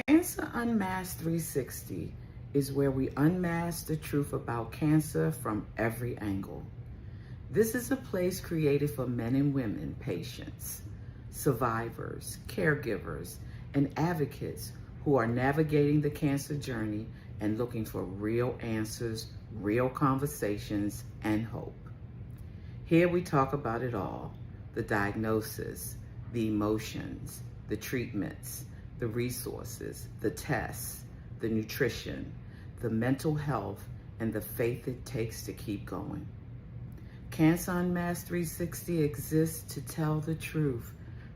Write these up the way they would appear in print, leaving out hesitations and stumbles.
Cancer Unmasked 360 is where we unmask the truth about cancer from every angle. This is a place created for men and women, patients, survivors, caregivers, and advocates who are navigating the cancer journey and looking for real answers, real conversations, and hope. Here we talk about it all: the diagnosis, the emotions, the treatments, the resources, the tests, the nutrition, the mental health, and the faith it takes to keep going. Cancer Unmasked 360 exists to tell the truth,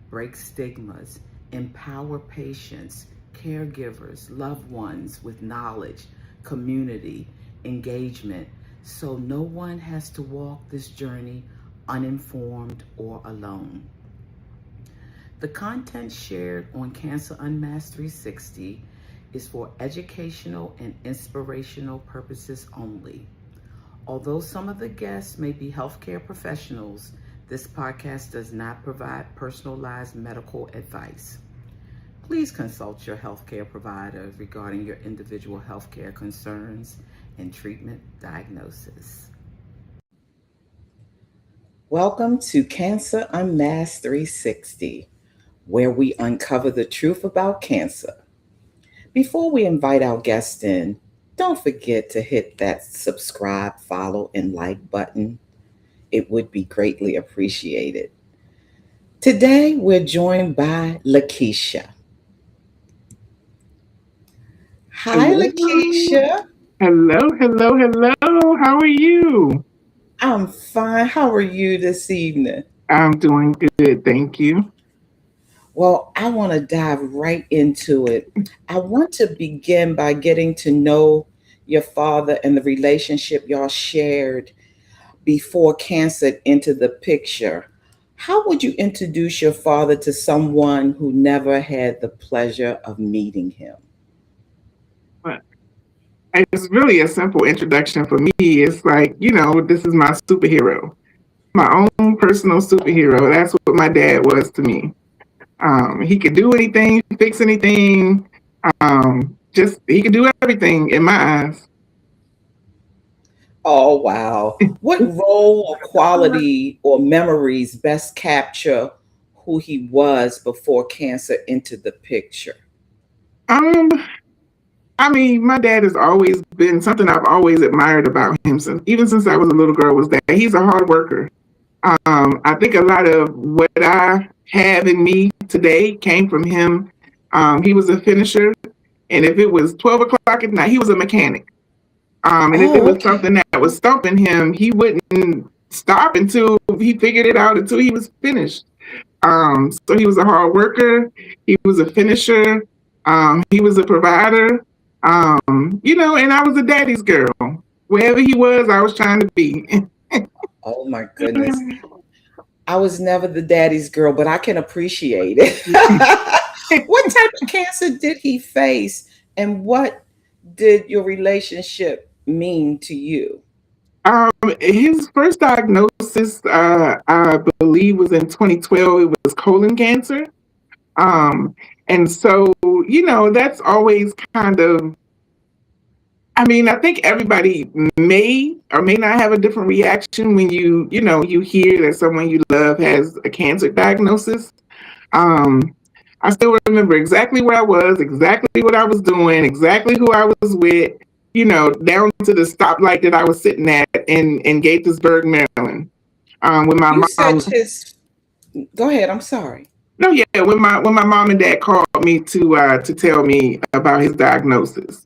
break stigmas, empower patients, caregivers, loved ones with knowledge, community, engagement, so no one has to walk this journey uninformed or alone. The content shared on Cancer Unmasked 360 is for educational and inspirational purposes only. Although some of the guests may be healthcare professionals, this podcast does not provide personalized medical advice. Please consult your healthcare provider regarding your individual healthcare concerns and treatment diagnosis. Welcome to Cancer Unmasked 360, where we uncover the truth about cancer. Before we invite our guests in, don't forget to hit that subscribe, follow, and like button. It would be greatly appreciated. Today, we're joined by LaKesha. Hi, Hello. LaKesha. Hello. How are you? I'm fine. How are you this evening? I'm doing good, thank you. Well, I want to dive right into it. I want to begin by getting to know your father and the relationship y'all shared before cancer entered the picture. How would you introduce your father to someone who never had the pleasure of meeting him? But it's really a simple introduction for me. It's like, this is my superhero, my own personal superhero. That's what my dad was to me. He could do anything, fix anything. Just he could do everything in my eyes. Oh, wow. What role or quality or memories best capture who he was before cancer entered the picture? Um, I mean, my dad has always been something I've always admired about him even since I was a little girl, was that he's a hard worker. I think a lot of what I have in me today came from him. He was a finisher, and if it was 12 o'clock at night, he was a mechanic. And if it Oh, was okay. something that was stumping him, he wouldn't stop until he figured it out, until he was finished. So he was a hard worker. He was a finisher. He was a provider. And I was a daddy's girl. Wherever he was, I was trying to be. Oh, my goodness. I was never the daddy's girl, but I can appreciate it. What type of cancer did he face, and what did your relationship mean to you? His first diagnosis, I believe, was in 2012. It was colon cancer. Um, and so, that's always kind of, I mean, I think everybody may or may not have a different reaction when you hear that someone you love has a cancer diagnosis. Um, I still remember exactly where I was, exactly what I was doing, exactly who I was with, down to the stoplight that I was sitting at in Gaithersburg, Maryland. When my You said mom, his. Go ahead. I'm sorry. no, yeah, when my mom and dad called me to tell me about his diagnosis.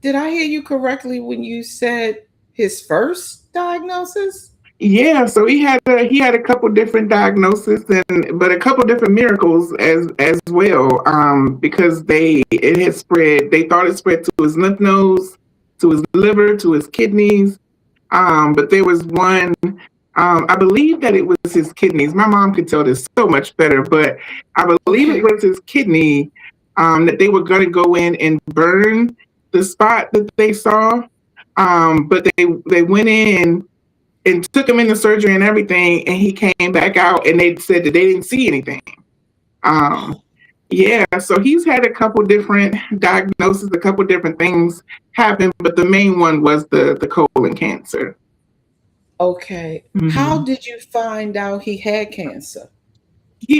Did I hear you correctly when you said his first diagnosis? Yeah, so he had a couple different diagnoses, but a couple different miracles as well. Because it had spread. They thought it spread to his lymph nodes, to his liver, to his kidneys. But there was one. I believe that it was his kidneys. My mom could tell this so much better, but I believe it Okay. was his kidney. That they were going to go in and burn the spot that they saw. But they went in and took him into surgery and everything, and he came back out, and they said that they didn't see anything. Um, Yeah, so he's had a couple different diagnoses, a couple different things happen, but the main one was the colon cancer. Okay. How Mhm. did you find out he had cancer?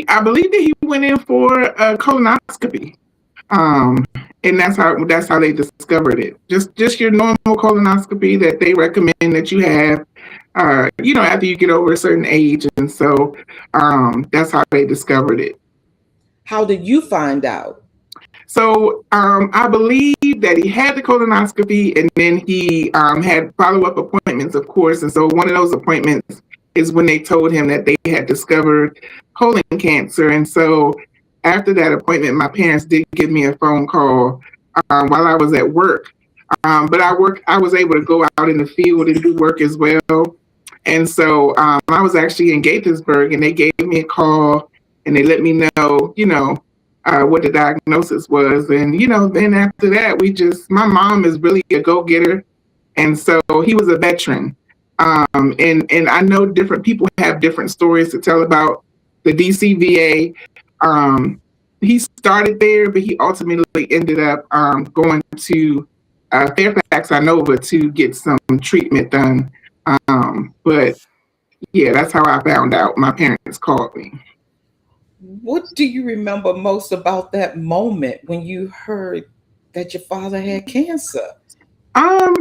I believe that he went in for a colonoscopy, um, and that's how they discovered it. Just your normal colonoscopy that they recommend that you have, after you get over a certain age, and so that's how they discovered it. How did you find out? So I believe that he had the colonoscopy, and then he had follow up appointments, of course. And so one of those appointments is when they told him that they had discovered colon cancer. And so after that appointment, my parents did give me a phone call while I was at work. But I was able to go out in the field and do work as well. And so I was actually in Gaithersburg, and they gave me a call, and they let me know, what the diagnosis was. And, then after that, my mom is really a go getter. And so he was a veteran. And I know different people have different stories to tell about the DCVA. He started there, but he ultimately ended up going to Fairfax, Inova to get some treatment done. But yeah, that's how I found out. My parents called me. What do you remember most about that moment when you heard that your father had cancer? Um,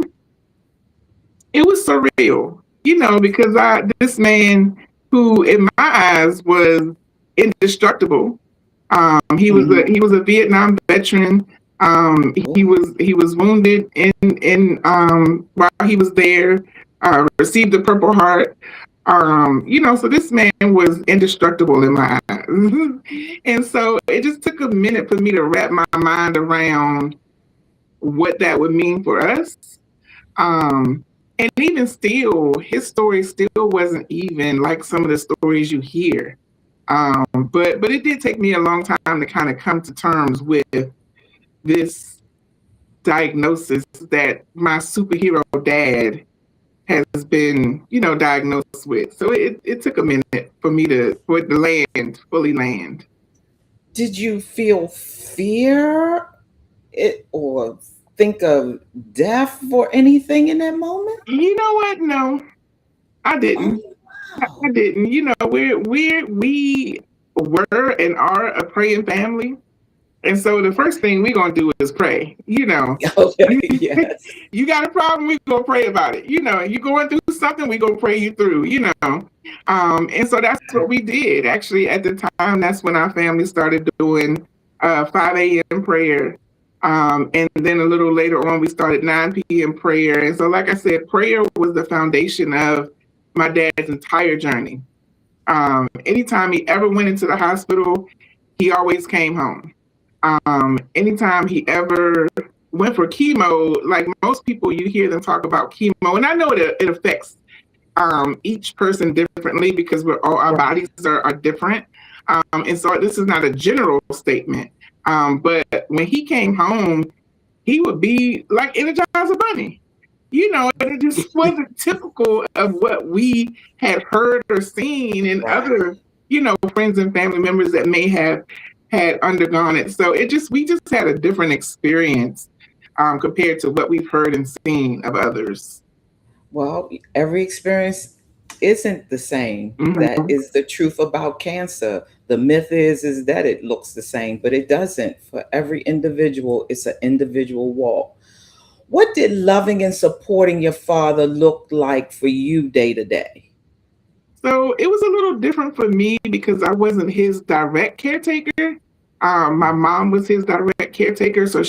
it was surreal, because this man who, in my eyes, was indestructible. Mhm. He was a Vietnam veteran. He was wounded in while he was there. Received the Purple Heart. So this man was indestructible in my eyes, and so it just took a minute for me to wrap my mind around what that would mean for us. Um, and even still, his story still wasn't even like some of the stories you hear. But it did take me a long time to kind of come to terms with this diagnosis that my superhero dad has been, diagnosed with. So it took a minute for it to fully land. Did you feel fear or think of death or anything in that moment? You know what? No, I Oh, didn't. I wow. didn't. We were and are a praying family. And so the first thing we're gonna do is pray. Okay, yes. You got a problem, we're gonna pray about it. You going through something, we're gonna pray you through, And so that's what we did. Actually, at the time, that's when our family started doing 5 a.m. prayer. And then a little later on, we started 9 p.m. prayer. And so, like I said, prayer was the foundation of my dad's entire journey. Anytime he ever went into the hospital, he always came home. Anytime he ever went for chemo, like most people, you hear them talk about chemo, and I know it affects each person differently because our Right. bodies are different. And so this is not a general statement. But when he came home, he would be like Energizer Bunny. It just wasn't typical of what we had heard or seen in Right. other, friends and family members that may have had undergone it. So we just had a different experience compared to what we've heard and seen of others. Well, every experience isn't the same. That Mhm. is the truth about cancer. The myth is that it looks the same, but it doesn't. For every individual, it's an individual walk. What did loving and supporting your father look like for you day to day? So it was a little different for me because I wasn't his direct caretaker. My mom was his direct caretaker, so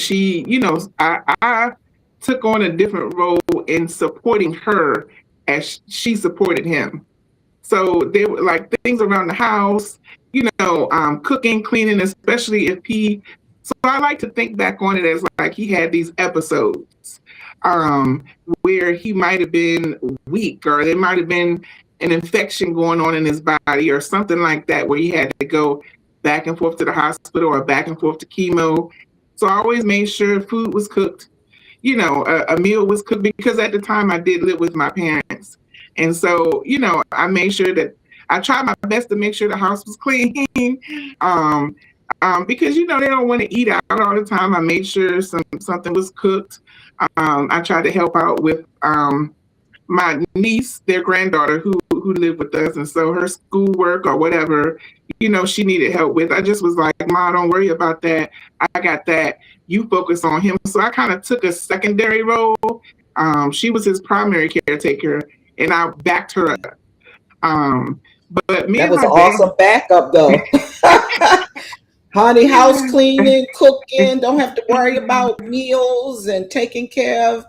I took on a different role in supporting her as she supported him. So there were like things around the house, cooking, cleaning, especially if he. So I like to think back on it as like he had these episodes um, where he might have been weak, or there might have been an infection going on in his body, or something like that, where he had to go back and forth to the hospital or back and forth to chemo. So I always made sure food was cooked, a meal was cooked because at the time I did live with my parents. And so, I made sure that I tried my best to make sure the house was clean. um, because they don't want to eat out all the time. I made sure something was cooked. I tried to help out with my niece, their granddaughter, who lived with us, and so her schoolwork or whatever, she needed help with. I just was like, Ma, don't worry about that. I got that. You focus on him. So I kind of took a secondary role. She was his primary caretaker, and I backed her up. But me That and was my an awesome backup, though. Honey, house cleaning, cooking, don't have to worry about meals and taking care of,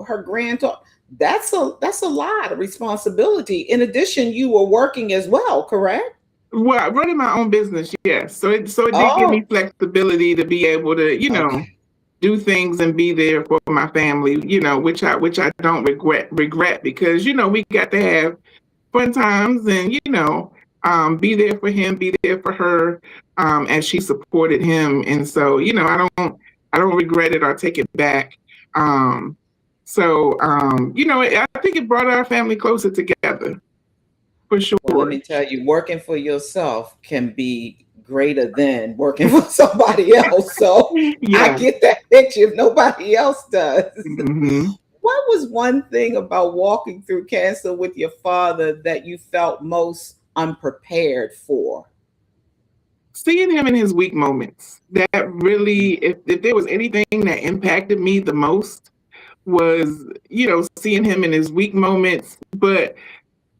her granddaughter. That's a lot of responsibility. In addition, you were working as well, correct? well, running my own business, yes. So it did give me Oh, flexibility to be able to, okay. do things and be there for my family, which I don't regret because we got to have fun times and be there for him, be there for her, as she supported him, and so I don't regret it or take it back. Um, I think it brought our family closer together for Well, let sure. me tell you, working for yourself can be greater than working for somebody else. So I Yeah. get that picture if nobody else does. Hmm. What was one thing about walking through cancer with your father that you felt most unprepared for? Seeing him in his weak moments, that really, if there was anything that impacted me the most, was seeing him in his weak moments. But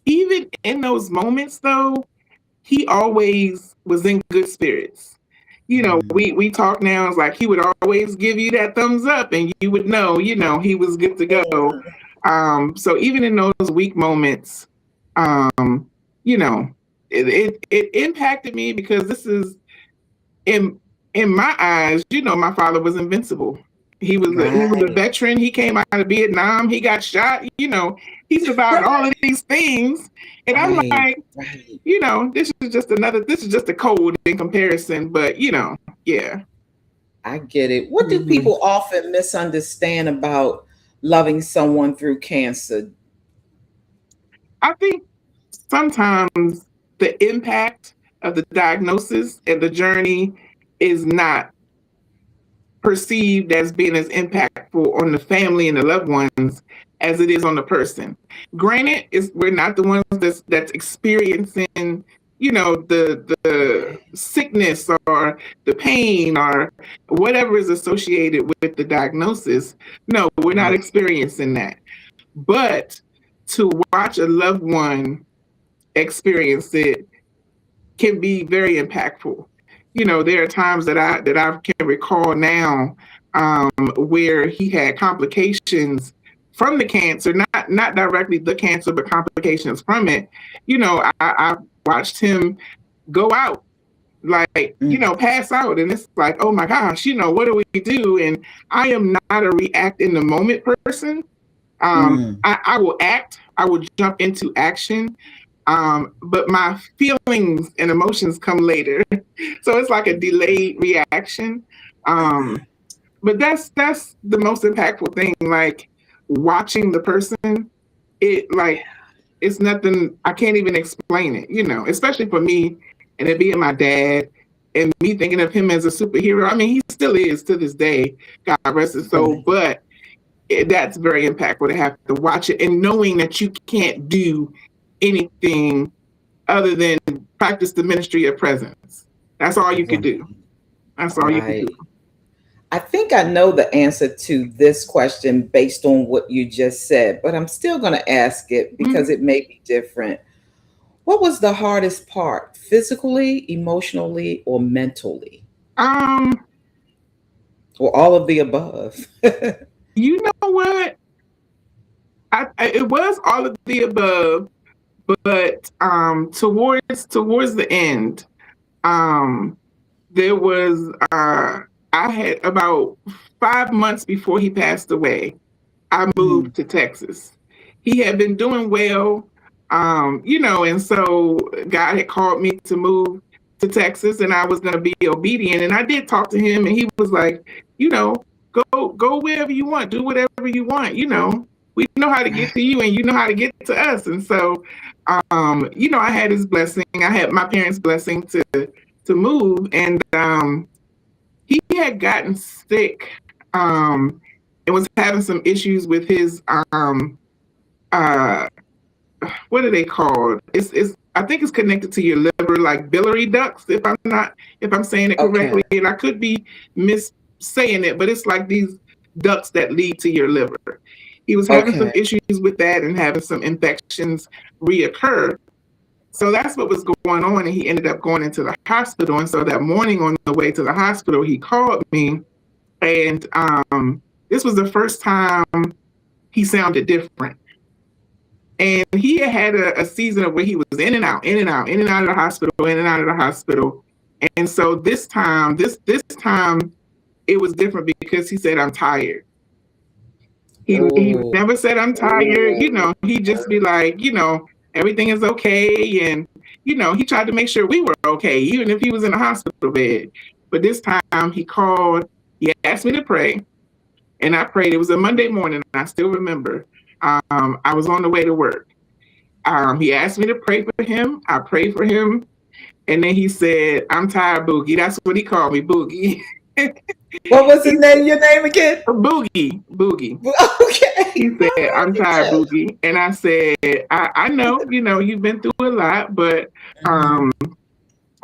even in those moments, though, he always was in good spirits. Mm, We talk now. It's like he would always give you that thumbs up, and you would know, he was good to go. So even in those weak moments, um, you know, it impacted me because this is in in my eyes. My father was invincible. He was a right, veteran. He came out of Vietnam. He got shot. He survived all of these things, and I'm right, like, right. this is just a code in comparison, but yeah. I get it. What do Hmm. people often misunderstand about loving someone through cancer? I think sometimes the impact of the diagnosis and the journey is not perceived as being as impactful on the family and the loved ones as it is on the person. Granted, we're not the ones that's experiencing, the sickness or the pain or whatever is associated with the diagnosis. No, we're not Right. experiencing that. But to watch a loved one experience it can be very impactful. There are times that I can recall now, where he had complications from the cancer, not directly the cancer, but complications from it. I watched him go out, like, Mm, pass out, and it's like, oh my gosh, what do we do? And I am not a react in the moment person. mm, I will act. I will jump into action, but my feelings and emotions come later. So it's like a delayed reaction. Um, but that's the most impactful thing. Like watching the person, like it's nothing. I can't even explain it. Especially for me, and it being my dad, and me thinking of him as a superhero. I mean, he still is to this day. God rest his soul. right. But that's very impactful to have to watch it and knowing that you can't do anything other than practice the ministry of presence. That's all you could Right. do. That's all you could do. Right. I think I know the answer to this question based on what you just said, but I'm still going to ask it because Mhm. it may be different. What was the hardest part, physically, emotionally, or mentally, Um, or all of the above? you know what? It was all of the above, but towards the end, um, there was I had about 5 months before he passed away. I Mm, moved to Texas. He had been doing well, and so God had called me to move to Texas, and I was going to be obedient. And I did talk to him, and he was like, you know, go wherever you want, do whatever you want. We know how to get to right. you, and you know how to get to us. And so, I had his blessing. I had my parents' blessing to move. And he had gotten sick, and was having some issues with his uh, what are they called? It's I think it's connected to your liver, like biliary ducts, if I'm saying it correctly. Okay. And I could be mis saying it, but it's like these ducts that lead to your liver. He was having some Okay. issues with that and having some infections reoccur. So that's what was going on, and he ended up going into the hospital. And so that morning on the way to the hospital, he called me, and this was the first time he sounded different. And he had a season of where he was in and out, in and out, in and out of the hospital, in and out of the hospital. And so this time, it was different because he said, "I'm tired." He Oh. never said, "I'm tired." He'd just be like, everything is okay. And, he tried to make sure we were okay, even if he was in a hospital bed. But this time he called, he asked me to pray, and I prayed. It was a Monday morning, and I still remember. I was on the way to work. He asked me to pray for him. I prayed for him. And then he said, "I'm tired, Boogie." That's what he called me, Boogie. What was your name again? Boogie, Boogie. Okay. He All said, "I'm tired, right. Boogie." And I said, I know, you've been through a lot, but Mhm.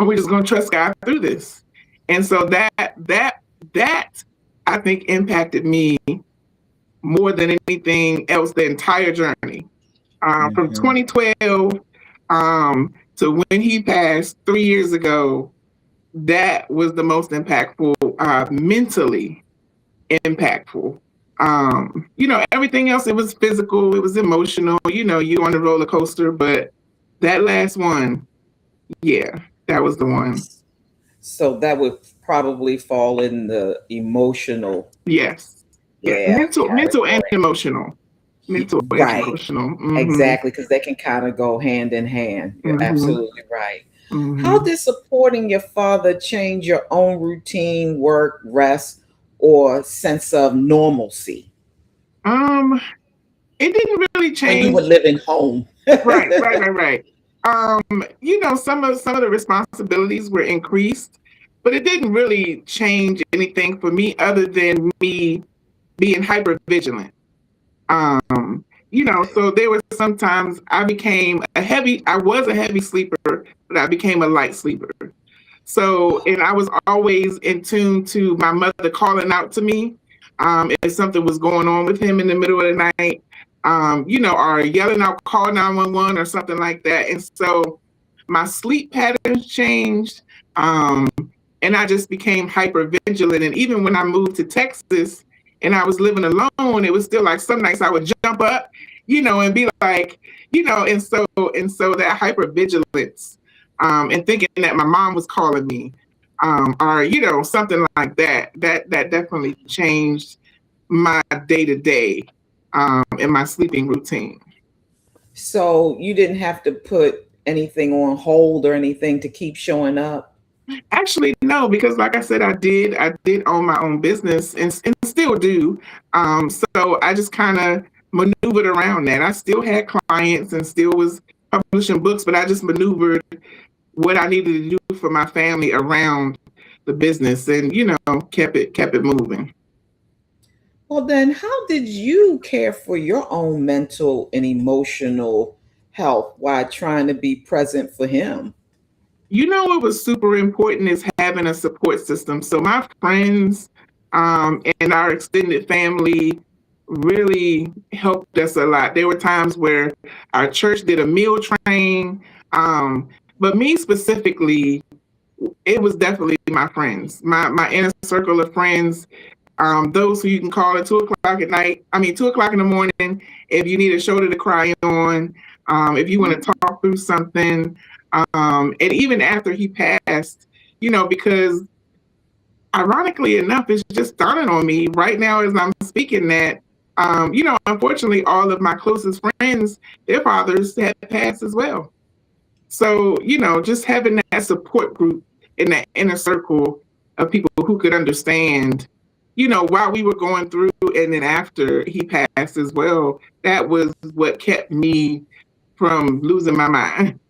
we're just gonna trust God through this. And so that I think impacted me more than anything else the entire journey. From Mhm. 2012 to when he passed 3 years ago, that was the most impactful, mentally impactful. Everything else, it was physical, it was emotional, you on the roller coaster, but that last one, yeah, that was the one. So that would probably fall in the emotional, Yes. Yeah. yeah, Mental and category. emotional. Mental and Right. emotional. Mm-hmm. Exactly, because they can kind of go hand in hand. You're Mm-hmm. absolutely right. How Mm-hmm. did supporting your father change your own routine, work, rest, or sense of normalcy Um, it didn't really when you change. were living home? Right, right, right, right. Some of the responsibilities were increased, but it didn't really change anything for me other than me being hyper vigilant. So there were sometimes I was a heavy sleeper, but I became a light sleeper. So, and I was always in tune to my mother calling out to me, if something was going on with him in the middle of the night, or yelling out, "Call 911" or something like that. And so my sleep patterns changed, um, and I just became hyper vigilant. And even when I moved to Texas and I was living alone, it was still like some nights I would jump up, and be like, and so that hyper vigilance, and thinking that my mom was calling me, or something like that. That definitely changed my day to day, in my sleeping routine. So you didn't have to put anything on hold or anything to keep showing up? Actually, no, because like I said, I did own my own business, and still do. So I just kind of maneuvered around that. I still had clients and still was publishing books, but I just maneuvered what I needed to do for my family around the business, and kept it moving. Well, then, how did you care for your own mental and emotional health while trying to be present for him? What was super important is having a support system. So my friends, and our extended family really helped us a lot. There were times where our church did a meal train, but me specifically, it was definitely my friends, my inner circle of friends, those who you can call at 2 o'clock at night. I mean, 2 o'clock in the morning, if you need a shoulder to cry on, if you want to talk through something. And even after he passed, because ironically enough, it's just dawning on me right now as I'm speaking that, unfortunately, all of my closest friends, their fathers had passed as well. So, just having that support group in that inner circle of people who could understand, while we were going through and then after he passed as well, that was what kept me from losing my mind.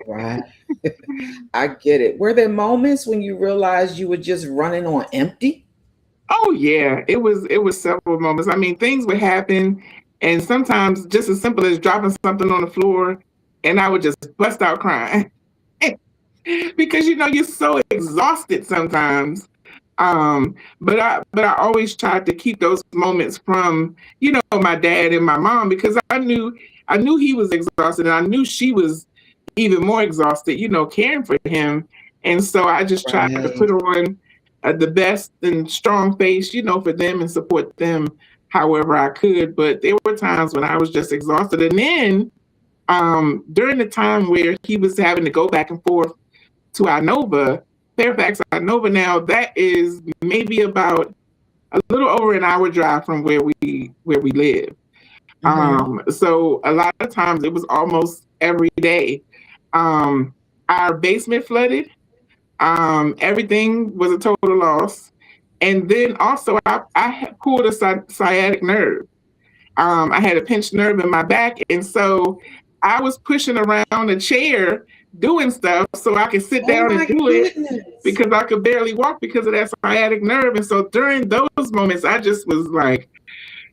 Right. I get it. Were there moments when you realized you were just running on empty? Oh yeah, it was several moments. I mean, things would happen, and sometimes just as simple as dropping something on the floor, and I would just bust out crying because you're so exhausted sometimes. But I always tried to keep those moments from my dad and my mom because I knew he was exhausted, and I knew she was even more exhausted, caring for him. And so I just tried to Right. put on the best and strong face, for them and support them however I could. But there were times when I was just exhausted. And then during the time where he was having to go back and forth to Inova, Fairfax, Inova, now that is maybe about a little over an hour drive from where we live. Mm-hmm. So a lot of times it was almost every day. Um, our basement flooded. Everything was a total loss. And then also I had pulled a sciatic nerve. I had a pinched nerve in my back. And so I was pushing around a chair doing stuff so I could sit Oh down and my do it goodness. because I could barely walk because of that sciatic nerve. And so during those moments, I just was like,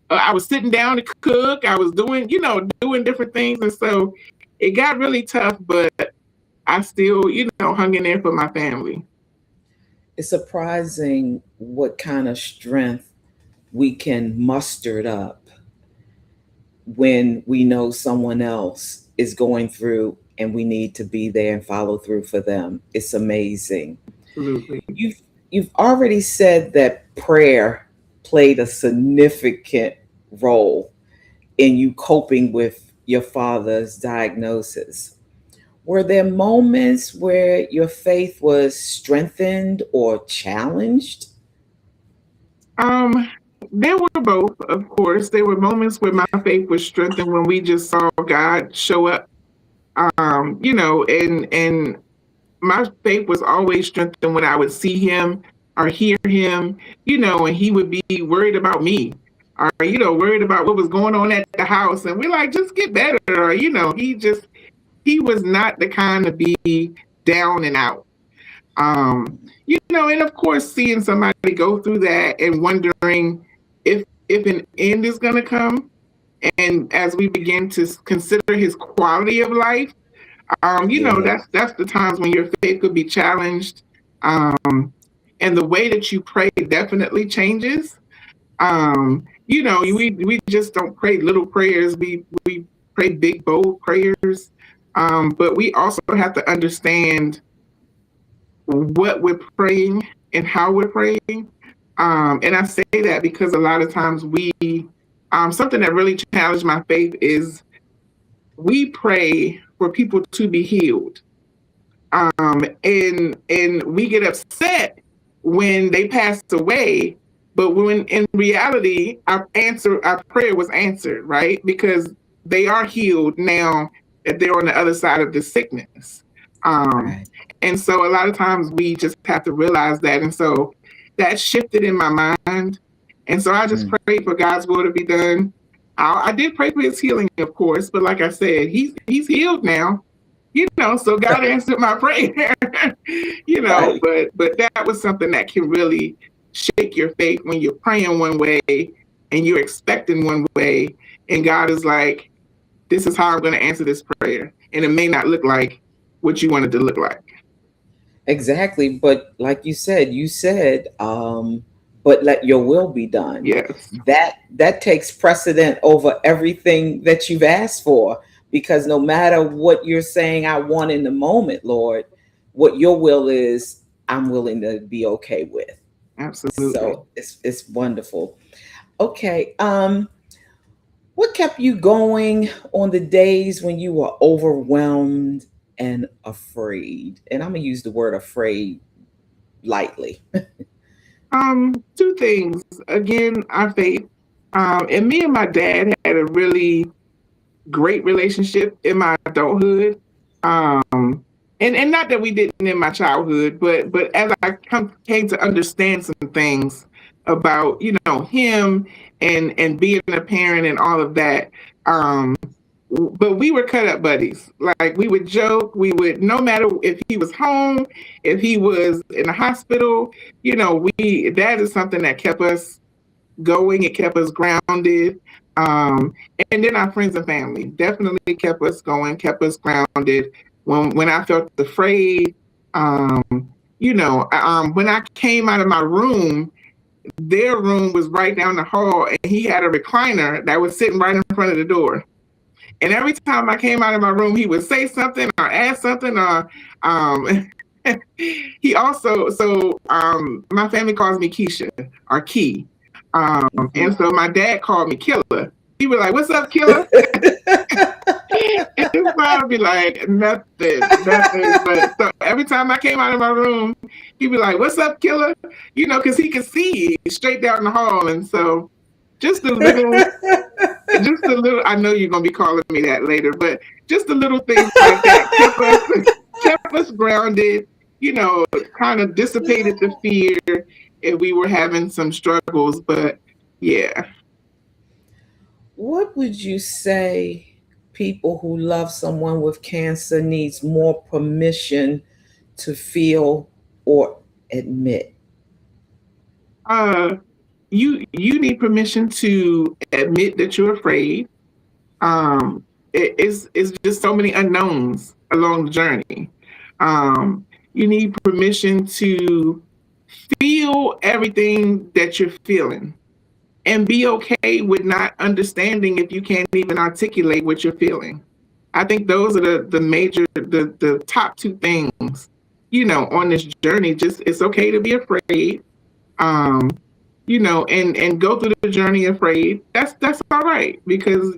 I was sitting down to cook. I was doing different things. And so it got really tough, but I still, hung in there for my family. It's surprising what kind of strength we can muster it up when we know someone else is going through and we need to be there and follow through for them. It's amazing. Absolutely. You've already said that prayer played a significant role in you coping with your father's diagnosis. Were there moments where your faith was strengthened or challenged? Um, there were both, of course. There were moments where my faith was strengthened when we just saw God show up. And my faith was always strengthened when I would see him or hear him, and he would be worried about me or, worried about what was going on at the house. And we're like, just get better. Or, he was not the kind to be down and out. And of course, seeing somebody go through that and wondering if an end is going to come. And as we begin to consider his quality of life, Yeah. that's the times when your faith could be challenged, and the way that you pray definitely changes. We just don't pray little prayers. We pray big, bold prayers. But we also have to understand what we're praying and how we're praying. And I say that because a lot of times something that really challenged my faith is we pray for people to be healed. And we get upset when they pass away, but when in reality our prayer was answered, right? Because they are healed now that they're on the other side of the sickness. Um, Right. and so a lot of times we just have to realize that. And so that shifted in my mind. And so I just Mm. prayed for God's will to be done. I did pray for his healing, of course, but like I said, he's healed now. So God answered my prayer. Right. But that was something that can really shake your faith when you're praying one way and you're expecting one way, and God is like, this is how I'm going to answer this prayer. And it may not look like what you want it to look like. Exactly. But like you said, but let your will be done. Yes, That takes precedent over everything that you've asked for. Because no matter what you're saying, I want in the moment, Lord, what your will is, I'm willing to be okay with. absolutely. So it's wonderful. Okay. What kept you going on the days when you were overwhelmed and afraid? And I'm gonna use the word afraid lightly. Two things. Again, our faith. And me and my dad had a really great relationship in my adulthood. And not that we didn't in my childhood, but as I came to understand some things about him and being a parent and all of that, but we were cut up buddies. Like we would joke, we would, no matter if he was home, if he was in the hospital, that is something that kept us going. It kept us grounded. And then our friends and family definitely kept us going, kept us grounded. When I felt afraid, when I came out of my room, their room was right down the hall, and he had a recliner that was sitting right in front of the door. And every time I came out of my room, he would say something or ask something, or he also, my family calls me Keisha or Key. And so my dad called me Killer. He was like, "What's up, Killer?" And so I'd be like, nothing. But so every time I came out of my room, he'd be like, "What's up, Killer?" Because he could see straight down the hall. And so just a little, I know you're going to be calling me that later, but just the little things like that kept us grounded, kind of dissipated the fear if we were having some struggles. But yeah. What would you say people who love someone with cancer needs more permission to feel or admit? You need permission to admit that you're afraid. It's just so many unknowns along the journey. You need permission to feel everything that you're feeling, and be okay with not understanding if you can't even articulate what you're feeling. I think those are the top two things, on this journey. Just, it's okay to be afraid, and go through the journey afraid. That's all right, because,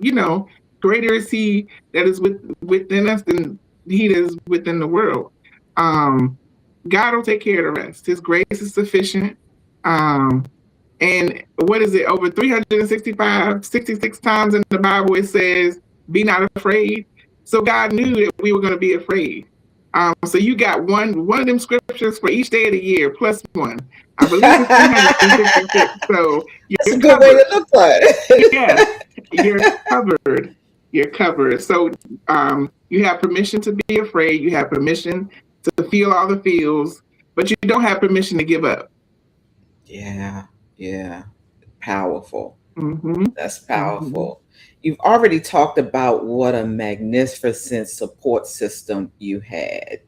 greater is he that is within us than he that is within the world. God will take care of the rest. His grace is sufficient. And what is it? Over 66 times in the Bible, it says, "Be not afraid." So God knew that we were going to be afraid. So you got one of them scriptures for each day of the year, plus one. I believe it's 366. So that's a good way to look at it. Yes, you're covered. You're covered. So you have permission to be afraid. You have permission to feel all the feels, but you don't have permission to give up. Yeah. Powerful. Mm-hmm. That's powerful. Mm-hmm. You've already talked about what a magnificent support system you had.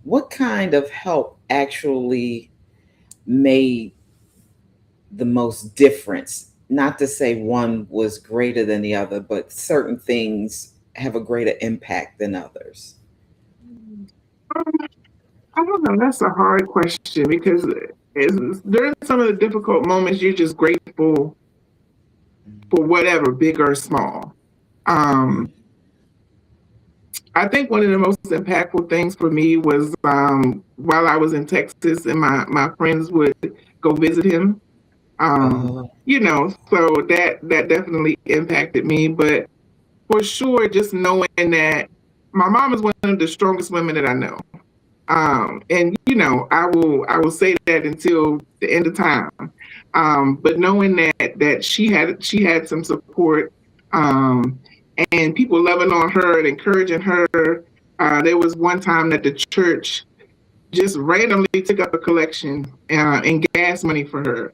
What kind of help actually made the most difference? Not to say one was greater than the other, but certain things have a greater impact than others. I don't know. That's a hard question, because during some of the difficult moments, you're just grateful for whatever, big or small. I think one of the most impactful things for me was while I was in Texas, and my friends would go visit him. So that definitely impacted me. But for sure, just knowing that my mom is one of the strongest women that I know. And I will say that until the end of time. But knowing that she had some support, and people loving on her and encouraging her. There was one time that the church just randomly took up a collection and gas money for her,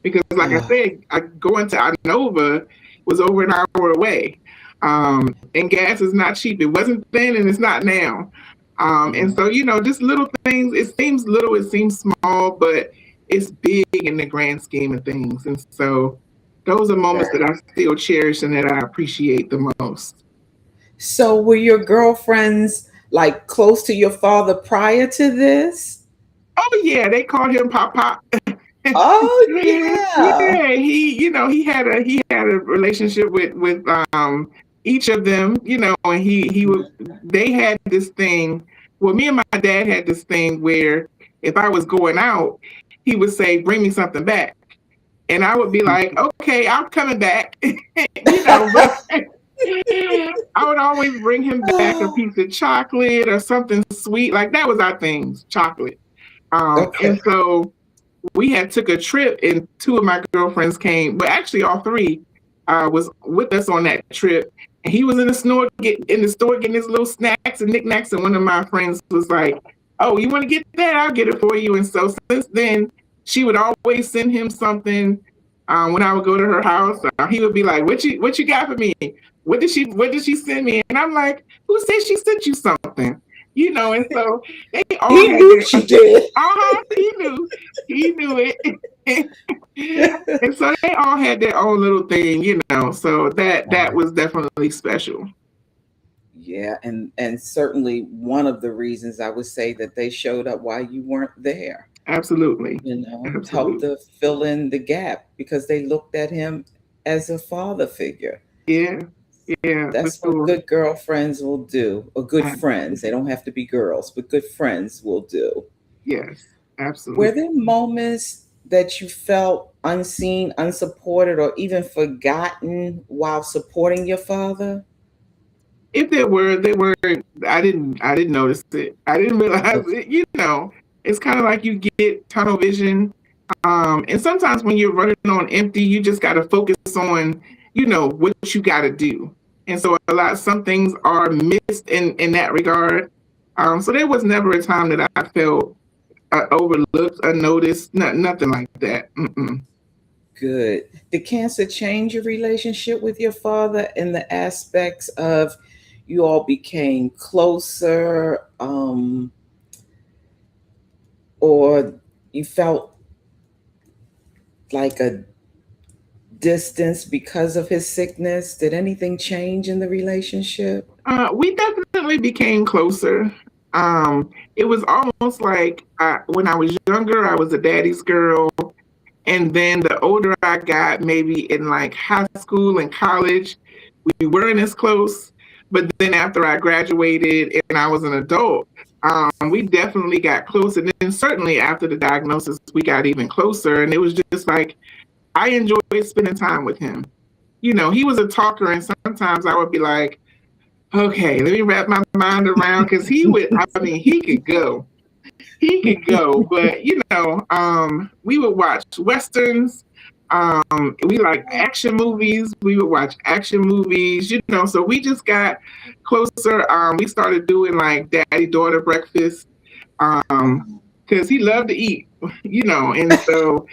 because, like I said, going to Inova was over an hour away, and gas is not cheap. It wasn't then, and it's not now. And so, just little things. It seems little, it seems small, but it's big in the grand scheme of things. And so those are moments that I still cherish and that I appreciate the most. So were your girlfriends like close to your father prior to this? Oh yeah, they called him Pop Pop. Oh yeah. Yeah, he had a relationship with each of them, and they had this thing. Well, me and my dad had this thing where if I was going out, he would say, "Bring me something back." And I would be like, "Okay, I'm coming back." But I would always bring him back a piece of chocolate or something sweet. Like, that was our things, chocolate. And so we had took a trip, and two of my girlfriends came, but actually all three was with us on that trip. And he was in the store getting his little snacks and knickknacks. And one of my friends was like, "Oh, you want to get that? I'll get it for you." And so since then, she would always send him something. When I would go to her house, he would be like, "What you got for me? What did she send me?" And I'm like, "Who said she sent you something?" And so they all He had knew their she did. he knew it. And so they all had their own little thing. So that was definitely special. Yeah, and certainly one of the reasons I would say that they showed up while you weren't there, Absolutely. helped Absolutely. to fill in the gap because they looked at him as a father figure. Yeah. Yeah, for That's what sure. good girlfriends will do, or good friends. They Absolutely. don't have to be girls, but good friends will do. Yes, Were absolutely. there moments that you felt unseen, unsupported, or even forgotten while supporting your father? If there were, they were. I didn't notice it. I didn't realize Okay. it. It's kind of like you get tunnel vision. And sometimes when you're running on empty, you just got to focus on, what you got to do. And so some things are missed in that regard. So there was never a time that I felt overlooked, unnoticed, nothing like that. Mm-mm. Good. Did cancer change your relationship with your father in the aspects of you all became closer, or you felt like a distance because of his sickness? Did anything change in the relationship? We definitely became closer. It was almost like when I was younger, I was a daddy's girl. And then the older I got, maybe in like high school and college, we weren't as close. But then after I graduated and I was an adult, we definitely got close. And then certainly after the diagnosis, we got even closer. And it was just like, I enjoyed spending time with him. He was a talker, and sometimes I would be like, okay, let me wrap my mind around, because I mean, he could go. He could go, but we would watch westerns. We like action movies. We would watch action movies. So we just got closer. We started doing like daddy daughter breakfast. Because he loved to eat. And so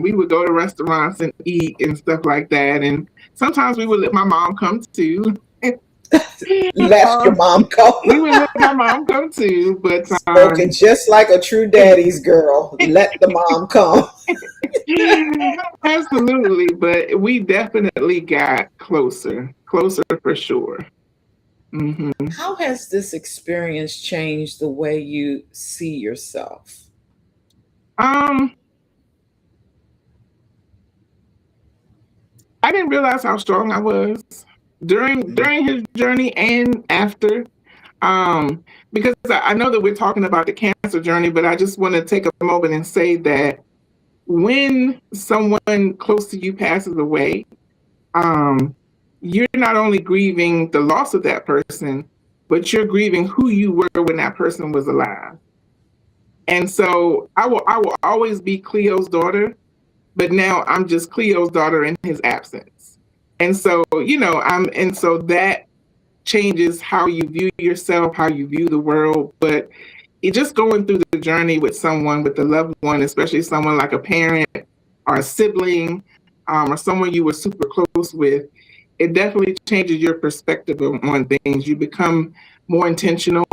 we would go to restaurants and eat and stuff like that. And sometimes we would let my mom come too. Let your um, mom come. we would let my mom come too, but Spoken just like a true daddy's girl. Let the mom come. absolutely. But we definitely got closer for sure. Hmm. How has this experience changed the way you see yourself? Um, I didn't realize how strong I was during his journey and after. Because I know that we're talking about the cancer journey, but I just want to take a moment and say that when someone close to you passes away, um, you're not only grieving the loss of that person, but you're grieving who you were when that person was alive. And so I will always be Cleo's daughter, but now I'm just Cleo's daughter in his absence. And so, and so that changes how you view yourself, how you view the world. But it just going through the journey with someone, with a loved one, especially someone like a parent or a sibling, or someone you were super close with, it definitely changes your perspective on things. You become more intentional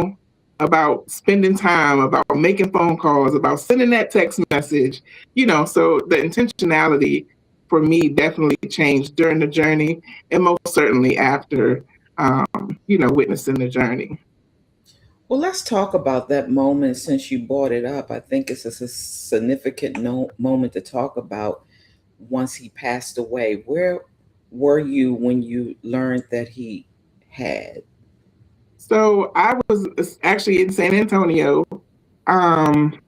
about spending time, about making phone calls, about sending that text message. So the intentionality for me definitely changed during the journey, and most certainly after, witnessing the journey. Well, let's talk about that moment since you brought it up. I think it's a significant moment to talk about once he passed away. Where were you when you learned that he had? So I was actually in San Antonio. Um,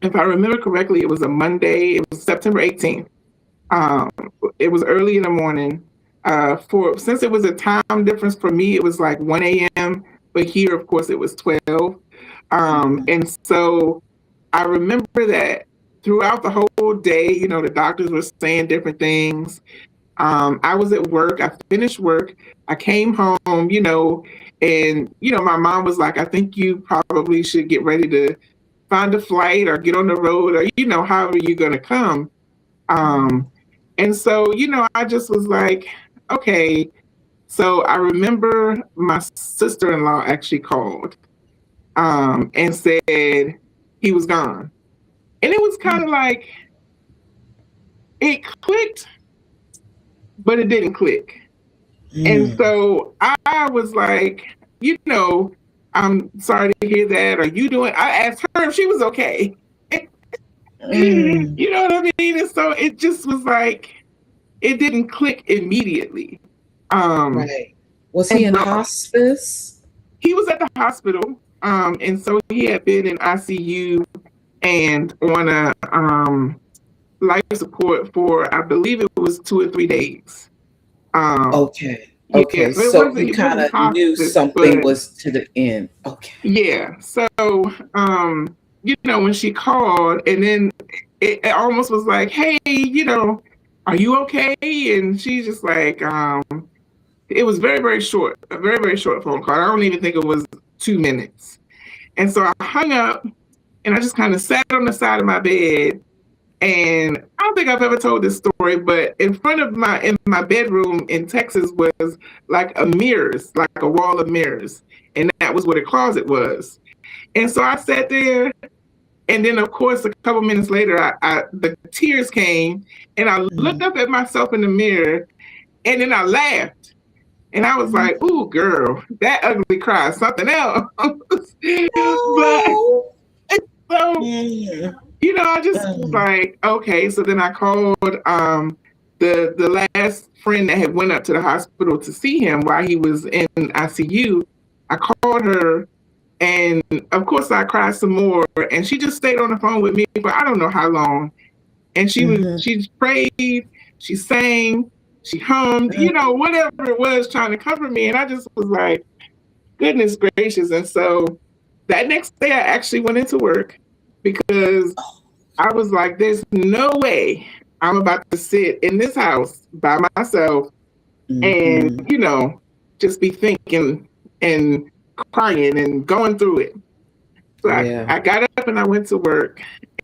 if I remember correctly, it was a Monday. It was September 18th. Um, it was early in the morning. For Since it was a time difference for me, it was like 1 a.m. But here, of course, it was 12. Mhm. And so I remember that throughout the whole day, the doctors were saying different things. I was at work. I finished work, I came home, and my mom was like, I think you probably should get ready to find a flight or get on the road or, however you're going to come. Um, and so, I just was like, okay. So I remember my sister-in-law actually called and said he was gone. And it was kind of like, it clicked, but it didn't click. And Mm. so I was like, I'm sorry to hear that. Are you doing? I asked her if she was okay. Mm. You know what I mean? And so it just was like, it didn't click immediately. Right. Was he And in so hospice? he was at the hospital. And so he had been in ICU and on a life support for, I believe it was 2 or 3 days. Um, Okay. yeah, Okay. so it So wasn't you it kind wasn't of knew hospice, something but was to the end. Okay. yeah. So when she called, and then it almost was like, hey, are you okay? And she's just like, it was very, very short, a very, very short phone call. I don't even think it was 2 minutes. And so I hung up and I just kind of sat on the side of my bed. And I don't think I've ever told this story, but in my bedroom in Texas was like a mirrors, like a wall of mirrors. And that was what a closet was. And so I sat there, and then of course a couple minutes later the tears came, and I looked Mm. up at myself in the mirror, and then I laughed. And I was Mm. like, ooh, girl, that ugly cry is something else. But No. so Mm. I just was Mm. like, okay. So then I called the last friend that had went up to the hospital to see him while he was in ICU. I called her, and of course I cried some more, and she just stayed on the phone with me for I don't know how long. And Mhm. she prayed, she sang, she hummed, Mm. whatever it was, trying to comfort me. And I just was like, goodness gracious. And so that next day I actually went into work because I was like, there's no way I'm about to sit in this house by myself and, Mhm. just be thinking and crying and going through it. So Yeah. I got up and I went to work,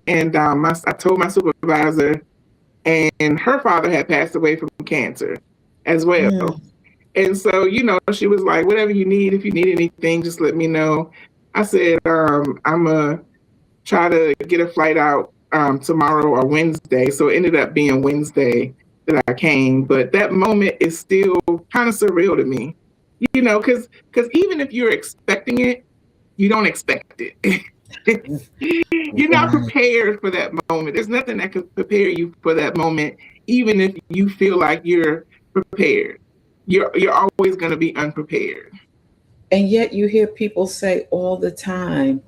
and I told my supervisor, and her father had passed away from cancer as well. Mm. And so, she was like, whatever you need, if you need anything, just let me know. I said, I'm going to try to get a flight out tomorrow or Wednesday. So it ended up being Wednesday that I came. But that moment is still kind of surreal to me, because even if you're expecting it, you don't expect it. You're not Right. prepared for that moment. There's nothing that can prepare you for that moment, even if you feel like you're prepared. You're always going to be unprepared. And yet you hear people say all the time,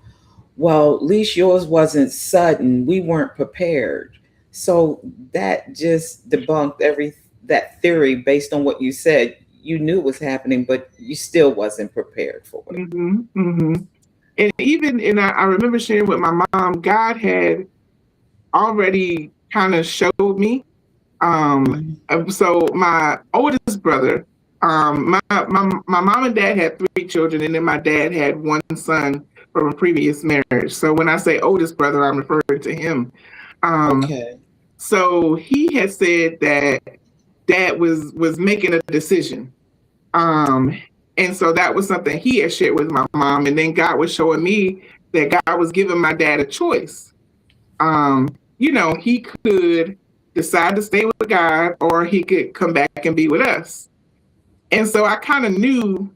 well, at least yours wasn't sudden. We weren't prepared. So that just debunked every that theory based on what you said. You knew it was happening, but you still wasn't prepared for it. Hmm. And I remember sharing with my mom, God had already kind of showed me. Mhm. So my oldest brother, my mom and dad had 3 children, and then my dad had one son from a previous marriage. So when I say oldest brother, I'm referring to him. Um, Okay. so he had said that dad was making a decision. Um, and so that was something he had shared with my mom, and then God was showing me that God was giving my dad a choice. He could decide to stay with God, or he could come back and be with us. And so I kind of knew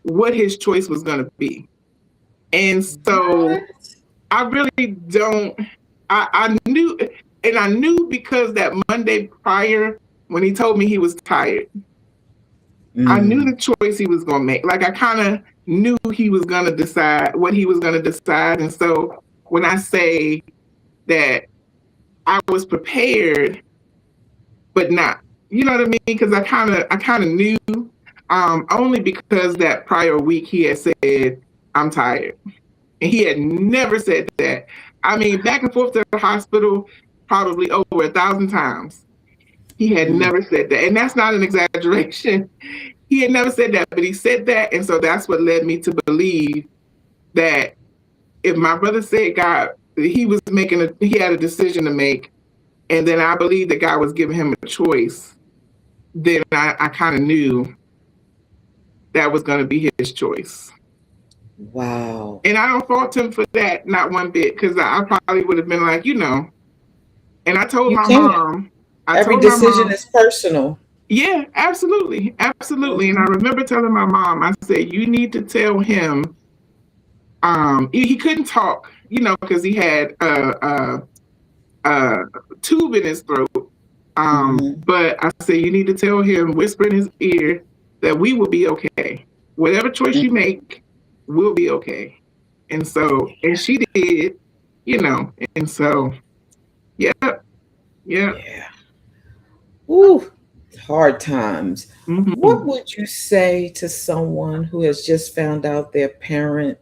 what his choice was going to be. And so What? I really don't, I knew, and I knew because that Monday prior, when he told me he was tired, I knew Mm. the choice he was going to make. Like I kind of knew he was going to decide what he was going to decide. And so when I say that I was prepared, but not. You know what I mean? Because I kind of knew. Only because that prior week he had said, "I'm tired," and he had never said that. I mean, back and forth to the hospital probably over 1,000 times. He had Mm. never said that, and that's not an exaggeration. he had never said that, but he said that. And so that's what led me to believe that if my brother said God, he was he had a decision to make. And then I believe that God was giving him a choice. Then I kind of knew that was going to be his choice. Wow. And I don't fault him for that, not one bit, because I probably would have been like, and I told You my can't. mom, Every decision is personal. yeah, absolutely, absolutely. And I Mhm. remember telling my mom, I said, you need to tell him, he couldn't talk, because he had a tube in his throat. Mhm. But I said, you need to tell him, whisper in his ear, that we will be okay. Whatever choice you make, we'll be okay. And so, and she did, and so, yeah, yeah. Yeah. Ooh, hard times. What Mm-hmm. would you say to someone who has just found out their parent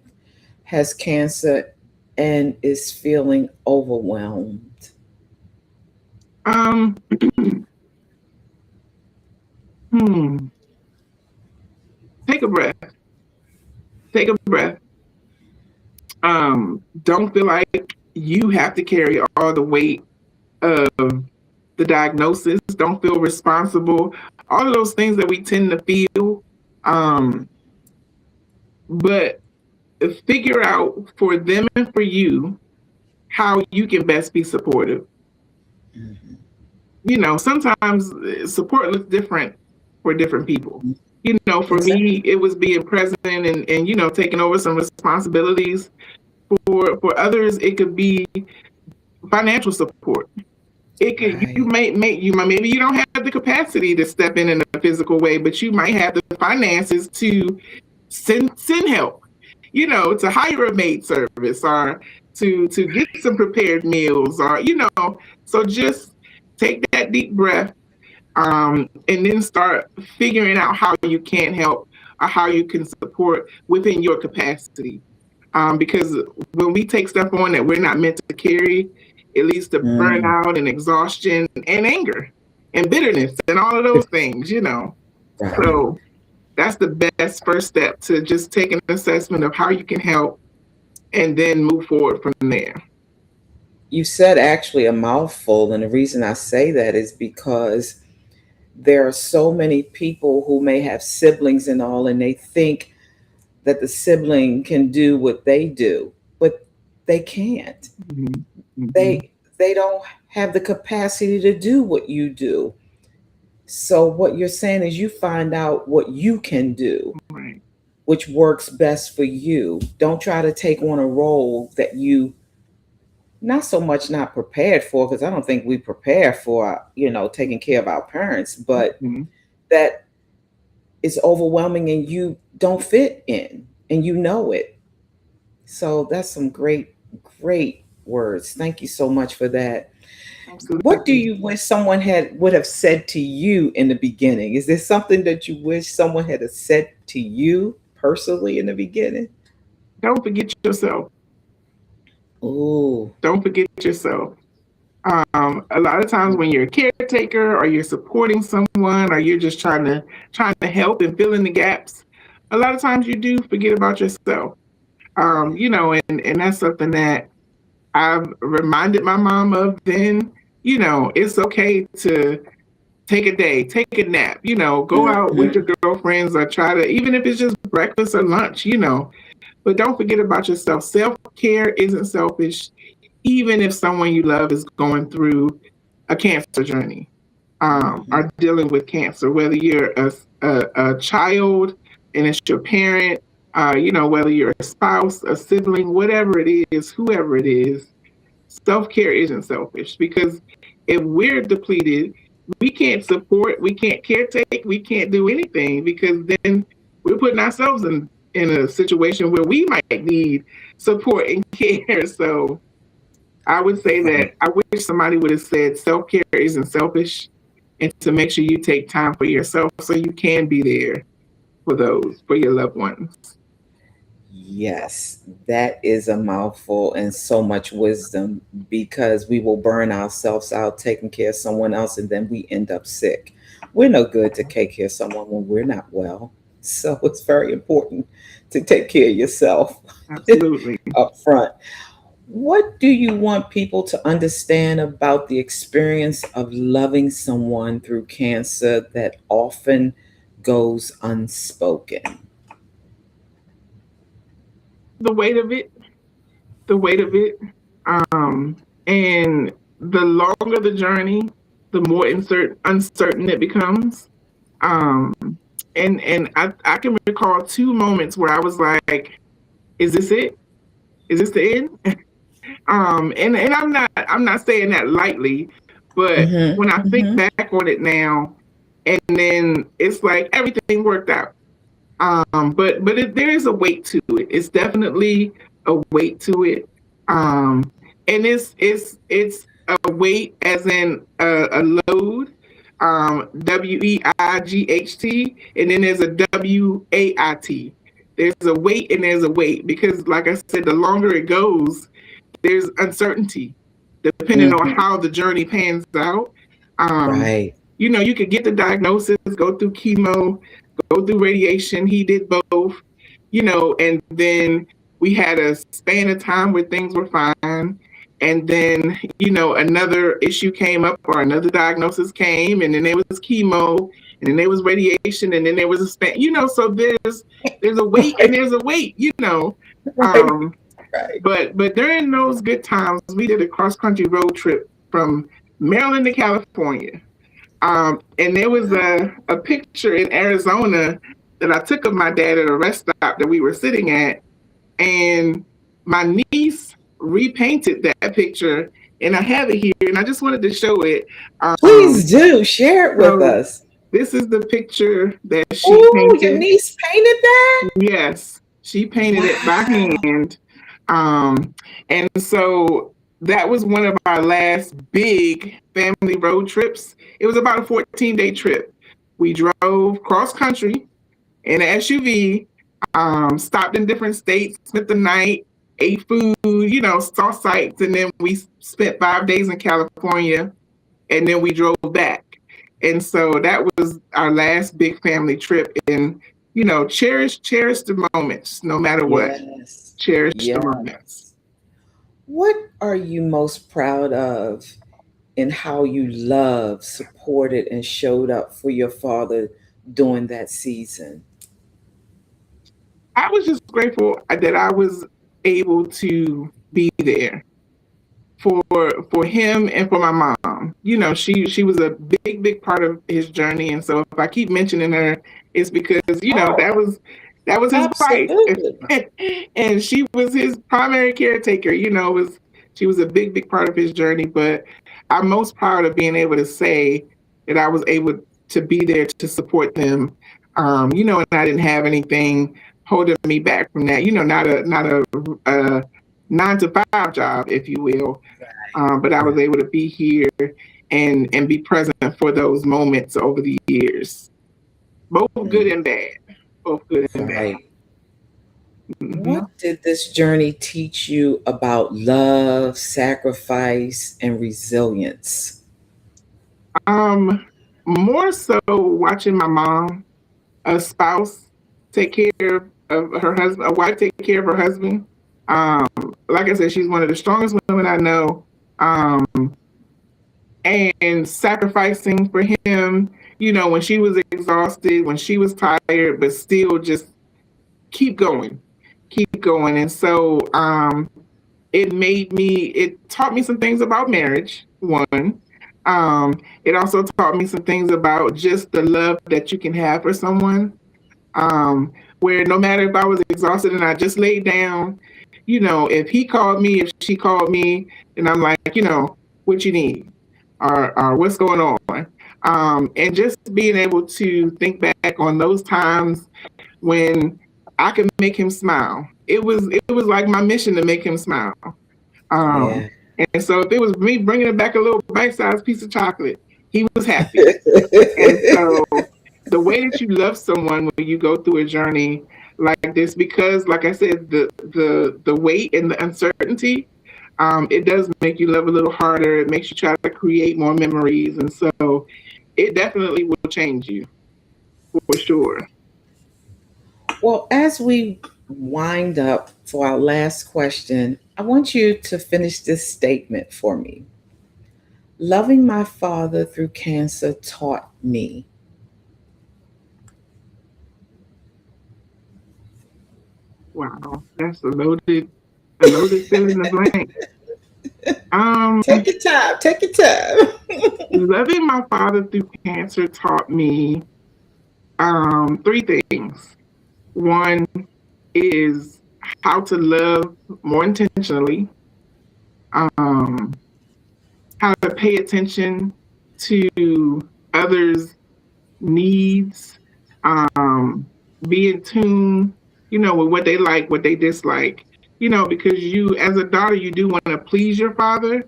has cancer and is feeling overwhelmed? Um, hmm. Take a breath. Take a breath. Don't feel like you have to carry all the weight of the diagnosis. Don't feel responsible. All of those things that we tend to feel. Um, but figure out for them and for you how you can best be supportive. Mhm. Sometimes support looks different for different people. For Exactly. me, it was being present and taking over some responsibilities. For others, it could be financial support. It could you Right. might maybe you don't have the capacity to step in a physical way, but you might have the finances to send help. To hire a maid service or to get some prepared meals or so just take that deep breath, and then start figuring out how you can help or how you can support within your capacity. Because when we take stuff on that we're not meant to carry, it leads to Mm. burnout and exhaustion and anger and bitterness and all of those things. Right. So that's the best first step, to just take an assessment of how you can help and then move forward from there. You said actually a mouthful, and the reason I say that is because there are so many people who may have siblings and all, and they think that the sibling can do what they do, but they can't. Mm-hmm. Mm-hmm. They don't have the capacity to do what you do. So what you're saying is you find out what you can do, Right. which works best for you. Don't try to take on a role that you not so much not prepared for, because I don't think we prepare for, taking care of our parents, but Mm-hmm. that is overwhelming and you don't fit in and you know it. So that's some great, great words. Thank you so much for that. What do Absolutely. you wish someone would have said to you in the beginning? Is there something that you wish someone had said to you personally in the beginning? Don't forget yourself. Oh, Don't forget yourself. A lot of times when you're a caretaker or you're supporting someone or you're just trying to help and fill in the gaps, a lot of times you do forget about yourself. And that's something that I've reminded my mom of then. It's okay to take a day, take a nap, go out with your mhm. girlfriends or try to, even if it's just breakfast or lunch. But don't forget about yourself. Self care isn't selfish, even if someone you love is going through a cancer journey, Mhm. are dealing with cancer, whether you're a child and it's your parent, whether you're a spouse, a sibling, whatever it is, whoever it is, self care isn't selfish, because if we're depleted, we can't support, we can't caretake, we can't do anything, because then we're putting ourselves in a situation where we might need support and care. So I would say that Right. I wish somebody would have said self care isn't selfish, and to make sure you take time for yourself so you can be there for your loved ones. Yes, that is a mouthful and so much wisdom, because we will burn ourselves out taking care of someone else and then we end up sick. We're no good to take care of someone when we're not well. So it's very important to take care of yourself Absolutely. up front. What do you want people to understand about the experience of loving someone through cancer that often goes unspoken? The weight of it, the weight of it. And the longer the journey, the more uncertain it becomes. Um, and I can recall two moments where I was like, is this it? Is this the end? And I'm not saying that lightly, but Mm-hmm. when I think Mm-hmm. back on it now, and then it's like everything worked out. But there is a weight to it. It's definitely a weight to it. And it's a weight as in a load. WEIGHT, and then there's a WAIT. There's a weight and there's a weight because, like I said, the longer it goes, there's uncertainty depending on Mm-hmm. how the journey pans out. Um, Right. you could get the diagnosis, go through chemo, go through radiation. He did both, and then we had a span of time where things were fine. And then, another issue came up or another diagnosis came, and then there was chemo, and then there was radiation, and then there was a span, so there's a weight and Right. there's a weight. Right. Um, Right. but during those good times, we did a cross country road trip from Maryland to California. And there was a picture in Arizona that I took of my dad at a rest stop that we were sitting at. And my niece repainted that picture. And I have it here. And I just wanted to show it. Um, Please do share it with so us. this is the picture that she Oh, your painted. niece painted that? Yes, she painted it by Wow. hand. And so that was one of our last big family road trips. It was about a 14-day trip. We drove cross country in an SUV, stopped in different states, spent the night, ate food, saw sights, and then we spent 5 days in California, and then we drove back. And so that was our last big family trip. And cherish the moments, no matter what. Yes. Cherish the moments. Yes. What are you most proud of in how you loved, supported, and showed up for your father during that season? I was just grateful that I was able to be there for him and for my mom. She was a big part of his journey, and so if I keep mentioning her, it's because Oh, that was his wife, absolutely. and she was his primary caretaker. She was a big part of his journey. But I'm most proud of being able to say that I was able to be there to support them. And I didn't have anything holding me back from that. Not a 9 to 5 job, if you will. But I was Right. able to be here and be present for those moments over the years, both good Mm, and bad, both good and bad. right. hmm What did this journey teach you about love, sacrifice, and resilience? Um, More so watching my mom, a spouse, take care of her husband, a wife take care of her husband. Um, like I said, she's one of the strongest women I know. Um, and sacrificing for him, when she was exhausted, when she was tired, but still just keep going, keep going. And so it taught me some things about marriage, one. It also taught me some things about just the love that you can have for someone. Where no matter if I was exhausted and I just laid down, if he called me, if she called me, and I'm like, what you need or what's going on. And just being able to think back on those times when I could make him smile. It was like my mission to make him smile. Um, Yeah. and so if it was me bringing him back a little bite-sized piece of chocolate, he was happy. And so the way that you love someone when you go through a journey like this, because like I said, the weight and the uncertainty, it does make you love a little harder. It makes you try to create more memories. And so it definitely will change you for sure. Well, as we wind up for our last question, I want you to finish this statement for me. Loving my father through cancer taught me. Wow, that's a loaded fill in the blank. Um, Take your time. Take your time. Loving my father through cancer taught me three things. One is how to love more intentionally, um, how to pay attention to others' needs, um, be in tune, with what they like, what they dislike, because you, as a daughter, you do want to please your father,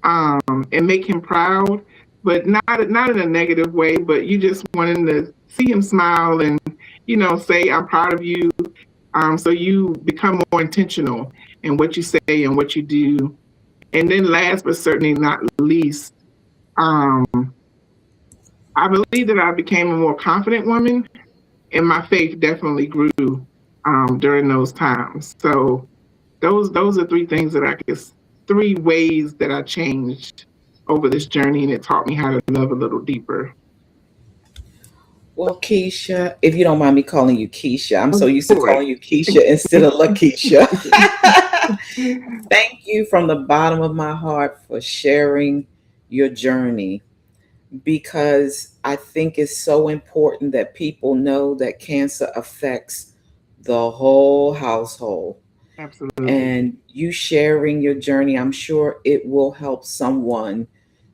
and make him proud, but not in a negative way, but you just want him to see him smile and, say, I'm proud of you. So you become more intentional in what you say and what you do. And then last but certainly not least, um, I believe that I became a more confident woman, and my faith definitely grew during those times. So those are three things that I guess, three ways that I changed over this journey, and it taught me how to love a little deeper. Well, Keisha, if you don't mind me calling you Keisha, I'm Of so used to course. calling you Keisha instead of LaKesha. Thank you from the bottom of my heart for sharing your journey, because I think it's so important that people know that cancer affects the whole household. Absolutely. And you sharing your journey, I'm sure it will help someone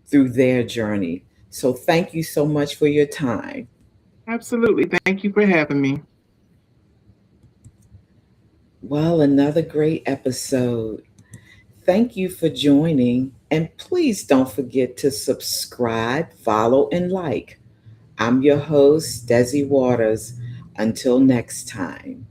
through their journey. So thank you so much for your time. Absolutely. Thank you for having me. Well, another great episode. Thank you for joining. And please don't forget to subscribe, follow, and like. I'm your host, Desi Waters. Until next time.